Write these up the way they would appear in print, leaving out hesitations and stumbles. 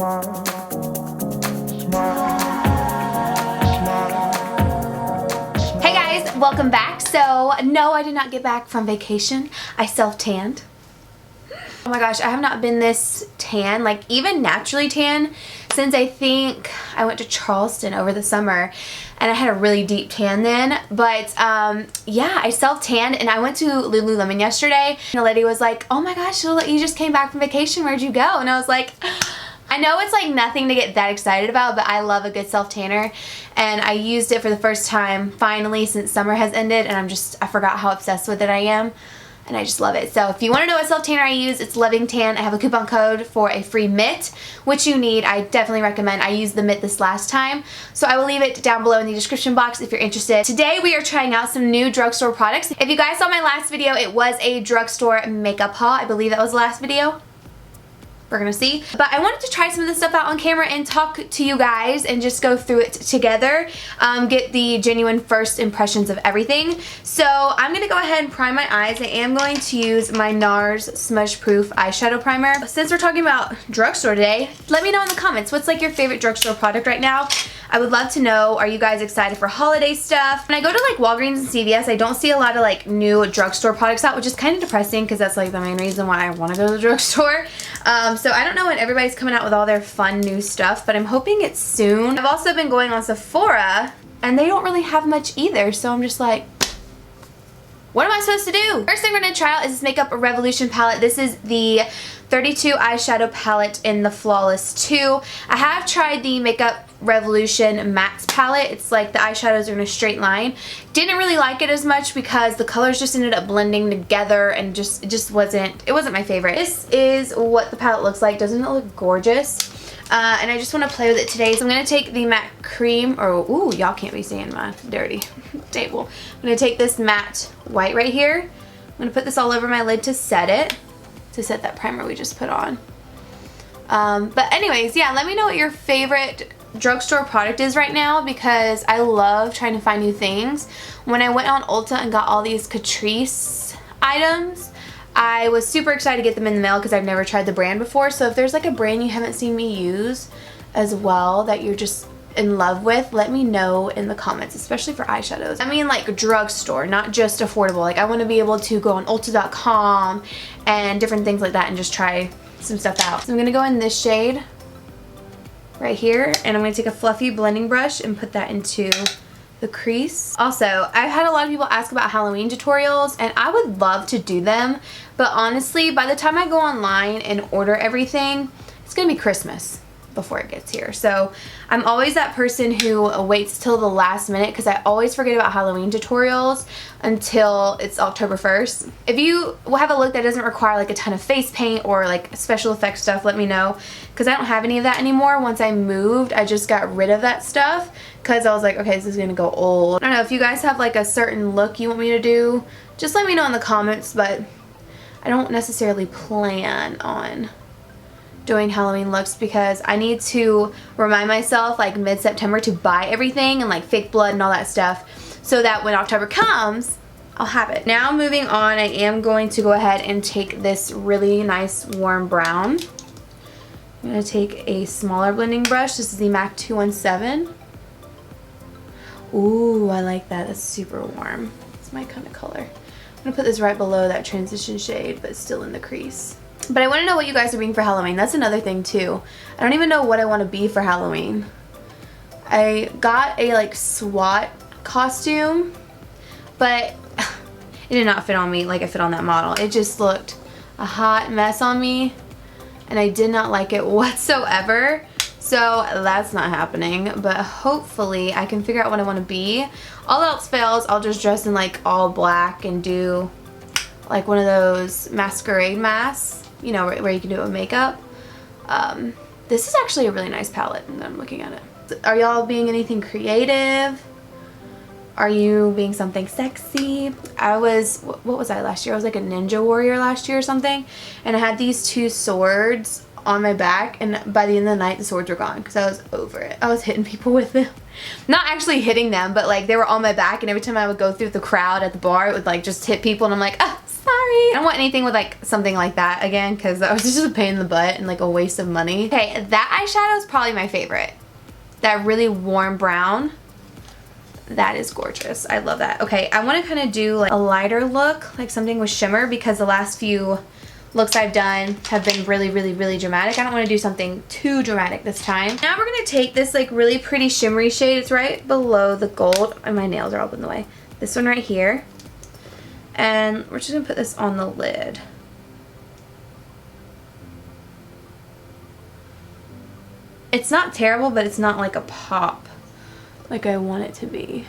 Hey guys, welcome back. So, no, I did not get back from vacation. I self-tanned. Oh my gosh, I have not been this tan, like even naturally tan, since I think I went to Charleston over the summer, and I had a really deep tan then. But yeah, I self-tanned, and I went to Lululemon yesterday, and the lady was like, oh my gosh, you just came back from vacation, where'd you go? And I was like, I know it's like nothing to get that excited about, but I love a good self-tanner, and I used it for the first time finally since summer has ended, and I forgot how obsessed with it I am. And I just love it. So if you want to know what self-tanner I use, it's Loving Tan. I have a coupon code for a free mitt, which you need. I definitely recommend. I used the mitt this last time. So I will leave it down below in the description box if you're interested. Today we are trying out some new drugstore products. If you guys saw my last video, it was a drugstore makeup haul. I believe that was the last video. We're gonna see. But I wanted to try some of this stuff out on camera and talk to you guys and just go through it together. Get the genuine first impressions of everything. So I'm gonna go ahead and prime my eyes. I am going to use my NARS Smudge Proof Eyeshadow Primer. Since we're talking about drugstore today, let me know in the comments, what's like your favorite drugstore product right now? I would love to know, are you guys excited for holiday stuff? When I go to like Walgreens and CVS, I don't see a lot of like new drugstore products out, which is kind of depressing because that's like the main reason why I want to go to the drugstore. So I don't know when everybody's coming out with all their fun new stuff, but I'm hoping it's soon. I've also been going on Sephora, and they don't really have much either, so I'm just like, what am I supposed to do? First thing we're going to try out is this Makeup Revolution palette. This is the 32 eyeshadow palette in the Flawless 2. I have tried the Makeup Revolution Mattes palette. It's like the eyeshadows are in a straight line. Didn't really like it as much because the colors just ended up blending together, and it wasn't my favorite. This is what the palette looks like. Doesn't it look gorgeous? And I just want to play with it today. So I'm going to take the matte cream, ooh, y'all can't be seeing my dirty table. I'm going to take this matte white right here. I'm going to put this all over my lid to set it, that primer we just put on. But anyways, yeah, let me know what your favorite drugstore product is right now, because I love trying to find new things. When I went on Ulta and got all these Catrice items, I was super excited to get them in the mail because I've never tried the brand before. So if there's like a brand you haven't seen me use as well that you're just in love with, let me know in the comments, especially for eyeshadows. I mean like drugstore, not just affordable. Like I want to be able to go on Ulta.com and different things like that and just try some stuff out. So I'm going to go in this shade right here, and I'm going to take a fluffy blending brush and put that into the crease. Also, I've had a lot of people ask about Halloween tutorials, and I would love to do them, but honestly, by the time I go online and order everything, it's going to be Christmas before it gets here. So I'm always that person who waits till the last minute because I always forget about Halloween tutorials until it's October 1st. If you have a look that doesn't require like a ton of face paint or like special effects stuff, let me know, because I don't have any of that anymore. Once I moved, I just got rid of that stuff because I was like, okay, this is gonna go old. I don't know, if you guys have like a certain look you want me to do, just let me know in the comments, but I don't necessarily plan on doing Halloween looks because I need to remind myself like mid-September to buy everything and like fake blood and all that stuff so that when October comes, I'll have it. Now moving on, I am going to go ahead and take this really nice warm brown. I'm going to take a smaller blending brush. This is the MAC 217. Ooh, I like that. That's super warm. It's my kind of color. I'm going to put this right below that transition shade, but still in the crease. But I want to know what you guys are being for Halloween. That's another thing too. I don't even know what I want to be for Halloween. I got a like SWAT costume, but it did not fit on me like it fit on that model. It just looked a hot mess on me, and I did not like it whatsoever. So that's not happening, but hopefully I can figure out what I want to be. All else fails, I'll just dress in like all black and do like one of those masquerade masks, you know, where you can do it with makeup. This is actually a really nice palette, and I'm looking at it. Are y'all being anything creative? Are you being something sexy? What was I last year? I was like a ninja warrior last year or something, and I had these two swords on my back, and by the end of the night the swords were gone because I was over it. I was hitting people with them. Not actually hitting them, but like they were on my back, and every time I would go through the crowd at the bar, it would like just hit people, and I'm like, oh, sorry. I don't want anything with like something like that again, because that was just a pain in the butt and like a waste of money. Okay, that eyeshadow is probably my favorite. That really warm brown. That is gorgeous. I love that. Okay, I want to kind of do like a lighter look, like something with shimmer, because the last few looks I've done have been really, really, really dramatic. I don't want to do something too dramatic this time. Now we're going to take this like really pretty shimmery shade. It's right below the gold. And my nails are all in the way. This one right here. And we're just going to put this on the lid. It's not terrible, but it's not like a pop like I want it to be.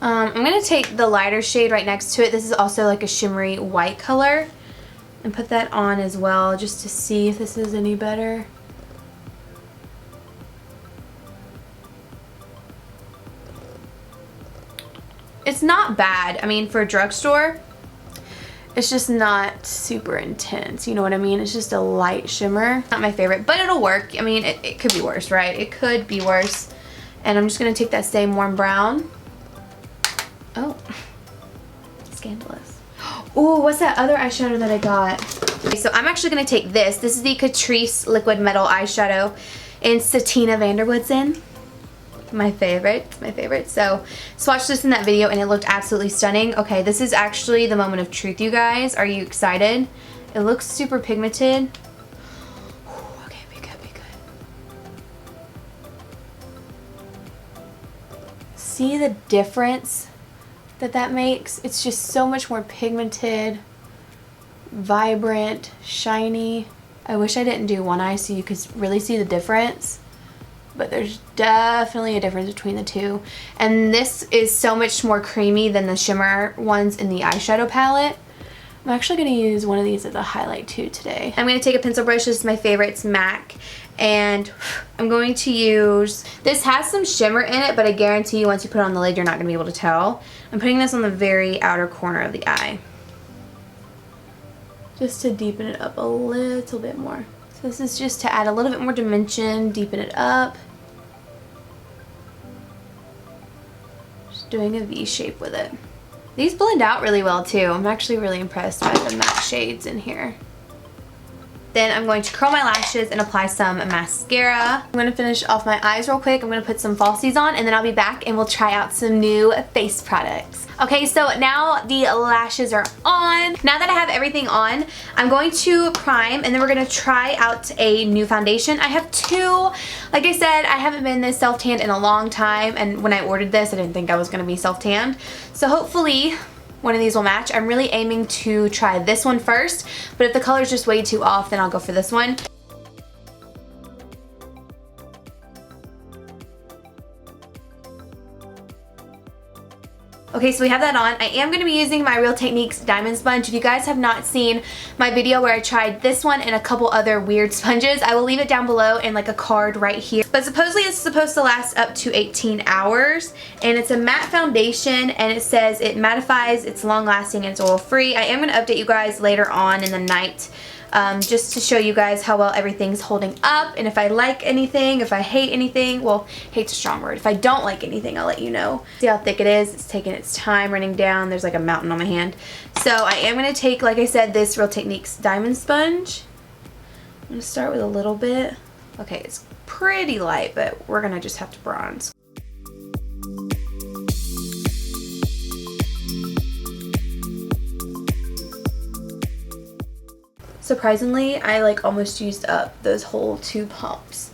I'm going to take the lighter shade right next to it. This is also like a shimmery white color. And put that on as well just to see if this is any better. It's not bad. I mean, for a drugstore, it's just not super intense. You know what I mean? It's just a light shimmer. Not my favorite, but it'll work. I mean, it could be worse, right? It could be worse. And I'm just going to take that same warm brown. Oh, scandalous. Ooh, what's that other eyeshadow that I got? Okay, so I'm actually going to take this. This is the Catrice Liquid Metal Eyeshadow in Satina Woodsen. My favorite. My favorite. So swatched this in that video and it looked absolutely stunning. Okay, this is actually the moment of truth, you guys. Are you excited? It looks super pigmented. Ooh, okay, be good, be good. See the difference that makes? It's just so much more pigmented, vibrant, shiny. I wish I didn't do one eye so you could really see the difference, but there's definitely a difference between the two. And this is so much more creamy than the shimmer ones in the eyeshadow palette. I'm actually going to use one of these as a highlight too today. I'm going to take a pencil brush. This is my favorite. It's MAC. And I'm going to use, this has some shimmer in it, but I guarantee you once you put it on the lid, you're not going to be able to tell. I'm putting this on the very outer corner of the eye, just to deepen it up a little bit more. So this is just to add a little bit more dimension, deepen it up. Just doing a V shape with it. These blend out really well too. I'm actually really impressed by the matte shades in here. Then I'm going to curl my lashes and apply some mascara. I'm going to finish off my eyes real quick. I'm going to put some falsies on and then I'll be back and we'll try out some new face products. Okay, so now the lashes are on. Now that I have everything on, I'm going to prime and then we're going to try out a new foundation. I have two. Like I said, I haven't been this self-tanned in a long time, and when I ordered this, I didn't think I was going to be self-tanned. So hopefully one of these will match. I'm really aiming to try this one first, but if the color is just way too off, then I'll go for this one. Okay, so we have that on. I am going to be using my Real Techniques Diamond Sponge. If you guys have not seen my video where I tried this one and a couple other weird sponges, I will leave it down below in like a card right here. But supposedly it's supposed to last up to 18 hours. And it's a matte foundation and it says it mattifies, it's long lasting, and it's oil free. I am going to update you guys later on in the night. Just to show you guys how well everything's holding up, and if I like anything, if I hate anything. Well, hate's a strong word. If I don't like anything, I'll let you know. See how thick it is? It's taking its time running down. There's like a mountain on my hand. So I am going to take, like I said, this Real Techniques Diamond Sponge. I'm going to start with a little bit. Okay, it's pretty light, but we're going to just have to bronze. Surprisingly, I like almost used up those whole 2 pumps,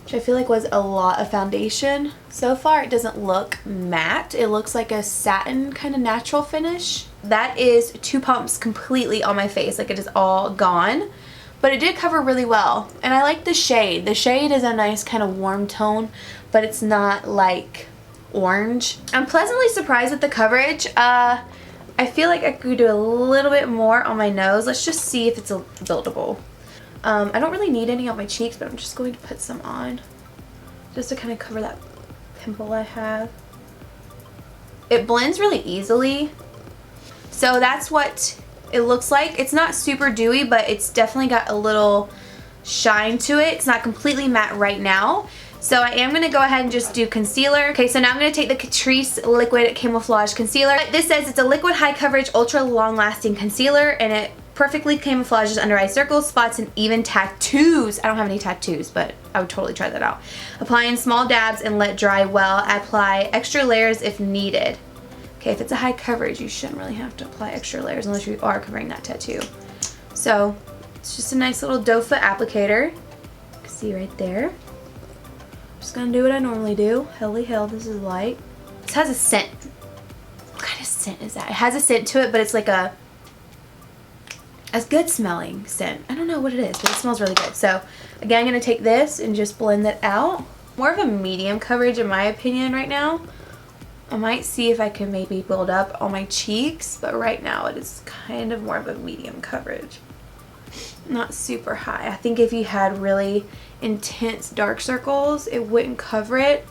which I feel like was a lot of foundation. So far it doesn't look matte. It looks like a satin kind of natural finish. That is 2 pumps completely on my face, like it is all gone. But it did cover really well, and I like the shade. The shade is a nice kind of warm tone, but it's not like orange. I'm pleasantly surprised with the coverage. I feel like I could do a little bit more on my nose. Let's just see if it's buildable. I don't really need any on my cheeks, but I'm just going to put some on just to kind of cover that pimple I have. It blends really easily. So that's what it looks like. It's not super dewy, but it's definitely got a little shine to it. It's not completely matte right now. So I am going to go ahead and just do concealer. Okay, so now I'm going to take the Catrice Liquid Camouflage Concealer. This says it's a liquid high coverage ultra long lasting concealer, and it perfectly camouflages under eye circles, spots, and even tattoos. I don't have any tattoos, but I would totally try that out. Apply in small dabs and let dry well. Apply extra layers if needed. Okay, if it's a high coverage, you shouldn't really have to apply extra layers unless you are covering that tattoo. So it's just a nice little doe foot applicator. You can see right there. Just gonna do what I normally do. Holy hell, this is light. This has a scent. What kind of scent is that? It has a scent to it, but it's like a good smelling scent. I don't know what it is, but it smells really good. So again, I'm gonna take this and just blend it out. More of a medium coverage in my opinion right now. I might see if I can maybe build up on my cheeks, but right now it is kind of more of a medium coverage. Not super high. I think if you had really intense dark circles, it wouldn't cover it,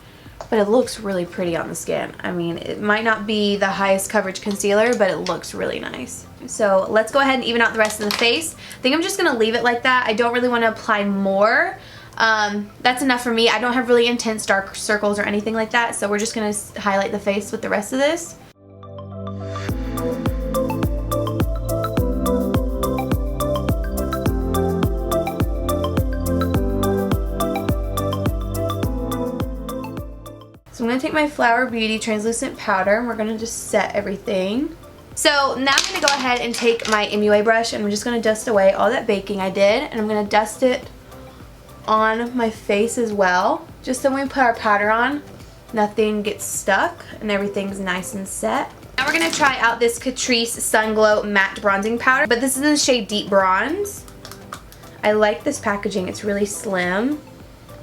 but it looks really pretty on the skin. I mean, it might not be the highest coverage concealer, but it looks really nice. So let's go ahead and even out the rest of the face. I think I'm just gonna leave it like that. I don't really want to apply more. That's enough for me. I don't have really intense dark circles or anything like that, so we're just gonna highlight the face with the rest of this. So I'm going to take my Flower Beauty translucent powder and we're going to just set everything. So now I'm going to go ahead and take my MUA brush and I'm just going to dust away all that baking I did, and I'm going to dust it on my face as well, just so when we put our powder on, nothing gets stuck and everything's nice and set. Now we're going to try out this Catrice Sun Glow Matte Bronzing Powder, but this is in the shade Deep Bronze. I like this packaging. It's really slim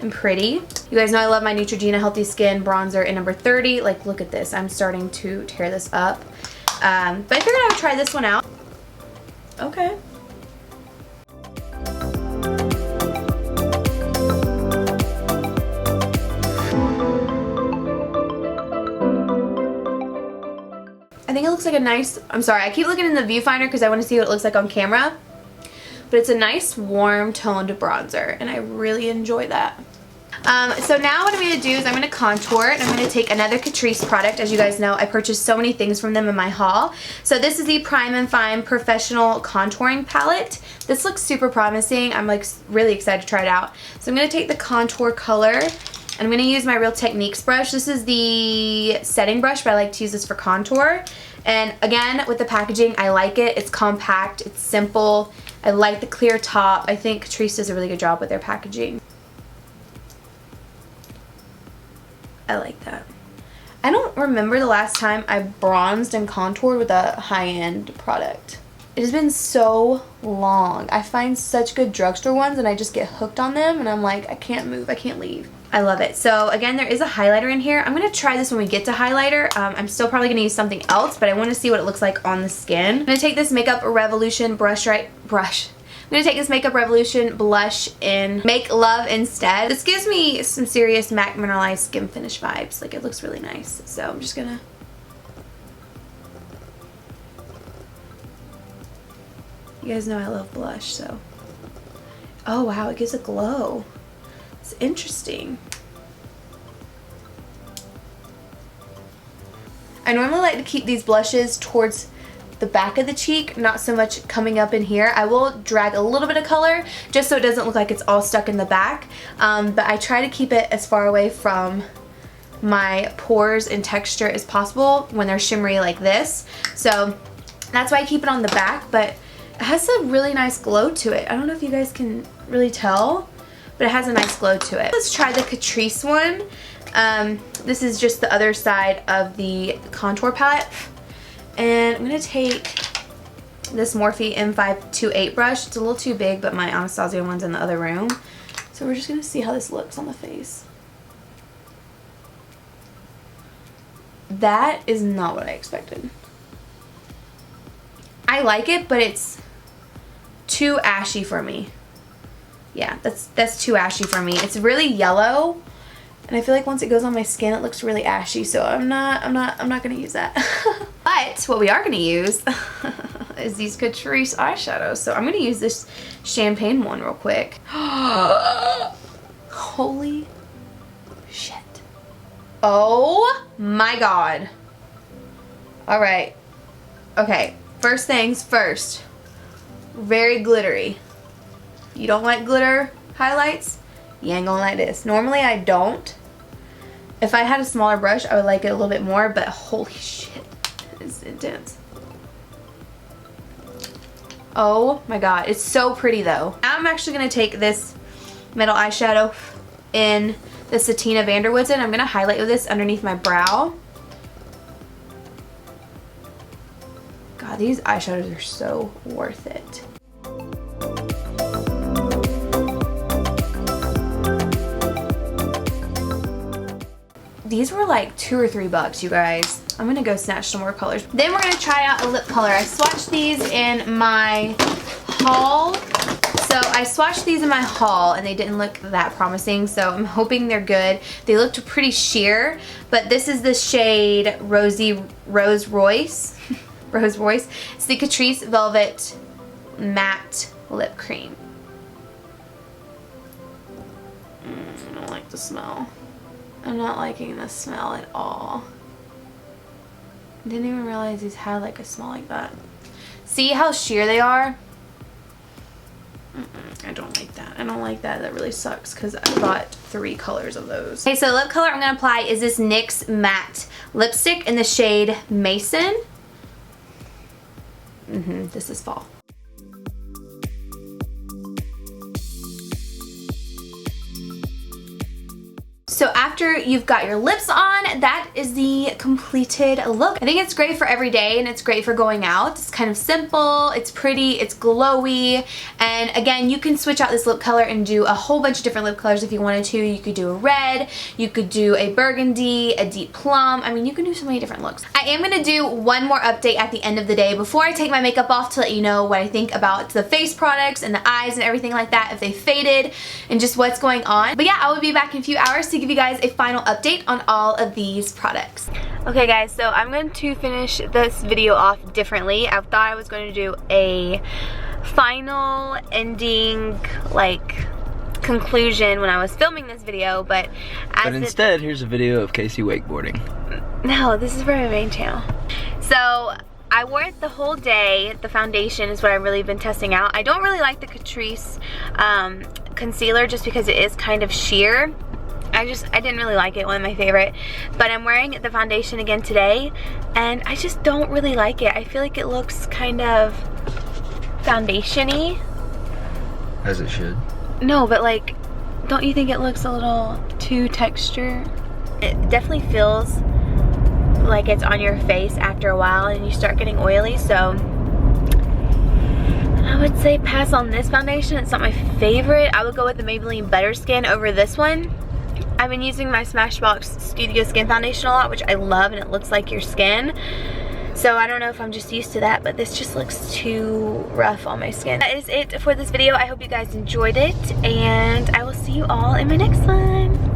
and pretty. You guys know I love my Neutrogena Healthy Skin bronzer in number 30. Like, look at this. I'm starting to tear this up. But I figured I would try this one out. Okay. I think it looks like a nice, I'm sorry, I keep looking in the viewfinder because I want to see what it looks like on camera. But it's a nice warm toned bronzer and I really enjoy that. So now what I'm going to do is I'm going to contour and I'm going to take another Catrice product. As you guys know, I purchased so many things from them in my haul. So this is the Prime and Fine Professional Contouring Palette. This looks super promising. I'm like really excited to try it out. So I'm going to take the contour color and I'm going to use my Real Techniques brush. This is the setting brush, but I like to use this for contour. And again, with the packaging, I like it. It's compact, it's simple. I like the clear top. I think Catrice does a really good job with their packaging. I like that. I don't remember the last time I bronzed and contoured with a high-end product. It has been so long. I find such good drugstore ones and I just get hooked on them and I'm like, I can't move, I can't leave. I love it. So again, there is a highlighter in here. I'm going to try this when we get to highlighter. I'm still probably going to use something else, but I want to see what it looks like on the skin. I'm going to take this Makeup Revolution I'm going to take this Makeup Revolution blush in Make Love Instead. This gives me some serious MAC Mineralized Skin Finish vibes. Like, it looks really nice. So I'm just going to... You guys know I love blush, so... Oh, wow, it gives a glow. It's interesting. I normally like to keep these blushes towards the back of the cheek, not so much coming up in here. I will drag a little bit of color just so it doesn't look like it's all stuck in the back, but I try to keep it as far away from my pores and texture as possible when they're shimmery like this. So that's why I keep it on the back, but it has a really nice glow to it. I don't know if you guys can really tell, but it has a nice glow to it. Let's try the Catrice one. This is just the other side of the contour palette. And I'm going to take this Morphe M528 brush. It's a little too big, but my Anastasia one's in the other room. So we're just going to see how this looks on the face. That is not what I expected. I like it, but it's too ashy for me. Yeah, that's too ashy for me. It's really yellow, and I feel like once it goes on my skin, it looks really ashy. So I'm not gonna use that. But what we are gonna use is these Catrice eyeshadows. So I'm gonna use this champagne one real quick. Holy shit. Oh my god. Alright. Okay, first things first. Very glittery. You don't like glitter highlights? You ain't gonna like this. Normally I don't. If I had a smaller brush, I would like it a little bit more, but holy shit, it's intense. Oh my god, it's so pretty though. Now I'm actually gonna take this metal eyeshadow in the Satina Woodsen. I'm gonna highlight with this underneath my brow. God, these eyeshadows are so worth it. These were like $2 or $3, you guys. I'm gonna go snatch some more colors. Then we're gonna try out a lip color. I swatched these in my haul. So I swatched these in my haul and they didn't look that promising, so I'm hoping they're good. They looked pretty sheer, but this is the shade Rose Royce. Rose Royce. It's the Catrice Velvet Matte Lip Cream. I don't like the smell. I'm not liking the smell at all. Didn't even realize these had like a smell like that. See how sheer they are? I don't like that. I don't like that. That really sucks because I bought 3 colors of those. Okay, so the lip color I'm going to apply is this NYX Matte Lipstick in the shade Mason. This is fall. So after you've got your lips on, that is the completed look. I think it's great for every day and it's great for going out. It's kind of simple, it's pretty, it's glowy, and again, you can switch out this lip color and do a whole bunch of different lip colors if you wanted to. You could do a red, you could do a burgundy, a deep plum. I mean, you can do so many different looks. I am going to do one more update at the end of the day before I take my makeup off to let you know what I think about the face products and the eyes and everything like that, if they faded and just what's going on. But yeah, I will be back in a few hours to give you guys a final update on all of these products. Okay guys, so I'm going to finish this video off differently. I thought I was going to do a final ending, like, conclusion when I was filming this video, but instead, here's a video of Casey wakeboarding. No, this is for my main channel. So I wore it the whole day. The foundation is what I've really been testing out. I don't really like the Catrice concealer just because it is kind of sheer. I didn't really like it, one of my favorite, but I'm wearing the foundation again today and I just don't really like it. I feel like it looks kind of foundation-y. As it should. No, but like, don't you think it looks a little too texture? It definitely feels like it's on your face after a while and you start getting oily, so I would say pass on this foundation. It's not my favorite. I would go with the Maybelline Butter Skin over this one. I've been using my Smashbox Studio Skin Foundation a lot, which I love, and it looks like your skin. So I don't know if I'm just used to that, but this just looks too rough on my skin. That is it for this video. I hope you guys enjoyed it, and I will see you all in my next one.